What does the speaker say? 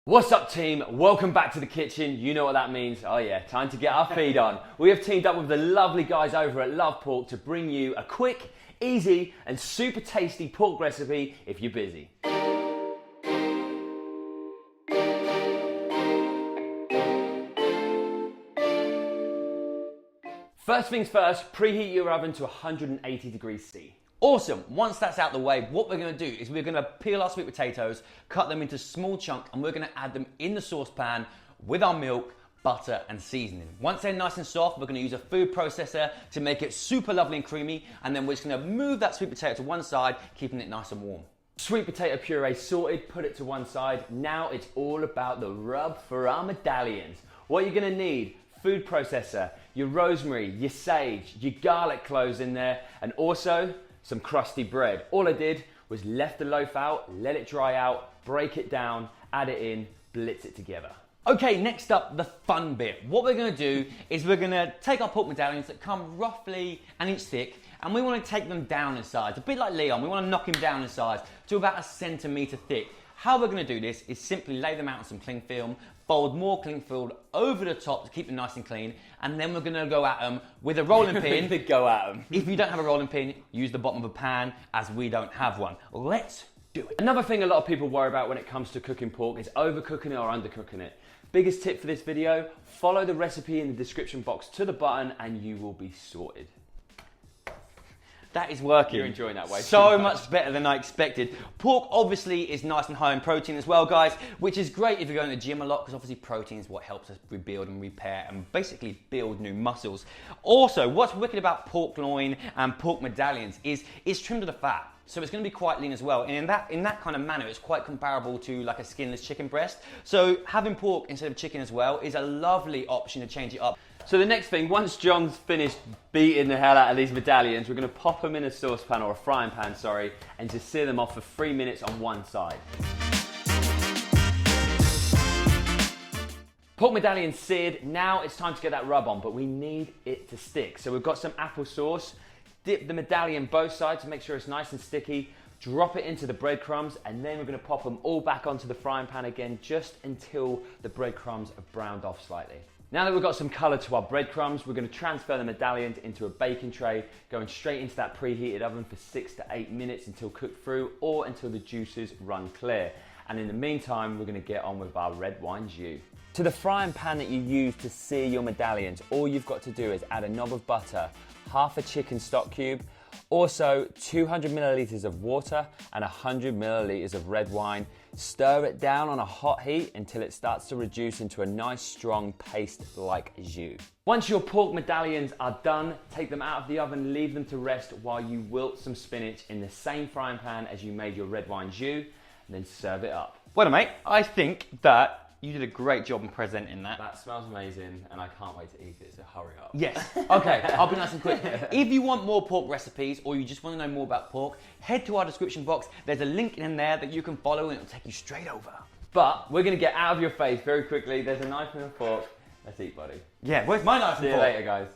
What's up, team? Welcome back to the kitchen. You know what that means. Oh yeah, time to get our feed on. We have teamed up with the lovely guys over at LovePork to bring you a quick, easy and super tasty pork recipe if you're busy. First things first, preheat your oven to 180 degrees C. Awesome, once that's out the way, what we're gonna do is we're gonna peel our sweet potatoes, cut them into small chunks, and we're gonna add them in the saucepan with our milk, butter, and seasoning. Once they're nice and soft, we're gonna use a food processor to make it super lovely and creamy, and then we're just gonna move that sweet potato to one side, keeping it nice and warm. Sweet potato puree sorted, put it to one side. Now it's all about the rub for our medallions. What you're gonna need: food processor, your rosemary, your sage, your garlic cloves in there, and also some crusty bread. All I did was left the loaf out, let it dry out, break it down, add it in, blitz it together. Okay, next up, the fun bit. What we're gonna do is we're gonna take our pork medallions that come roughly an inch thick, and we wanna take them down in size. A bit like Leon, we wanna knock him down in size to about 1 centimeter thick. How we're gonna do this is simply lay them out on some cling film, fold more cling film over the top to keep them nice and clean, and then we're gonna go at them with a rolling pin. Go at them. If you don't have a rolling pin, use the bottom of a pan, as we don't have one. Let's do it. Another thing a lot of people worry about when it comes to cooking pork is overcooking it or undercooking it. Biggest tip for this video: follow the recipe in the description box to the button and you will be sorted. That is working. You're enjoying that way. So much better than I expected. Pork obviously is nice and high in protein as well, guys, which is great if you're going to the gym a lot, because obviously protein is what helps us rebuild and repair and basically build new muscles. Also, what's wicked about pork loin and pork medallions is it's trimmed to the fat. So it's going to be quite lean as well. And in that kind of manner, it's quite comparable to like a skinless chicken breast. So having pork instead of chicken as well is a lovely option to change it up. So the next thing, once John's finished beating the hell out of these medallions, we're going to pop them in a saucepan, or a frying pan, sorry, and just sear them off for 3 minutes on one side. Pork medallion seared. Now it's time to get that rub on, but we need it to stick. So we've got some apple sauce. Dip the medallion both sides to make sure it's nice and sticky. Drop it into the breadcrumbs, and then we're going to pop them all back onto the frying pan again, just until the breadcrumbs have browned off slightly. Now that we've got some colour to our breadcrumbs, we're going to transfer the medallions into a baking tray, going straight into that preheated oven for 6 to 8 minutes until cooked through, or until the juices run clear. And in the meantime, we're going to get on with our red wine jus. To the frying pan that you use to sear your medallions, all you've got to do is add a knob of butter, half a chicken stock cube, also 200 millilitres of water and 100 millilitres of red wine. Stir it down on a hot heat until it starts to reduce into a nice strong paste like jus. Once your pork medallions are done, take them out of the oven, leave them to rest while you wilt some spinach in the same frying pan as you made your red wine jus, and then serve it up. Well, mate, I think that you did a great job in presenting that. That smells amazing, and I can't wait to eat it, so hurry up. Yes. Okay, I'll be nice and quick. If you want more pork recipes, or you just want to know more about pork, head to our description box. There's a link in there that you can follow, and it'll take you straight over. But we're going to get out of your face very quickly. There's a knife and a fork. Let's eat, buddy. Yeah, where's my knife and fork? See you later, guys.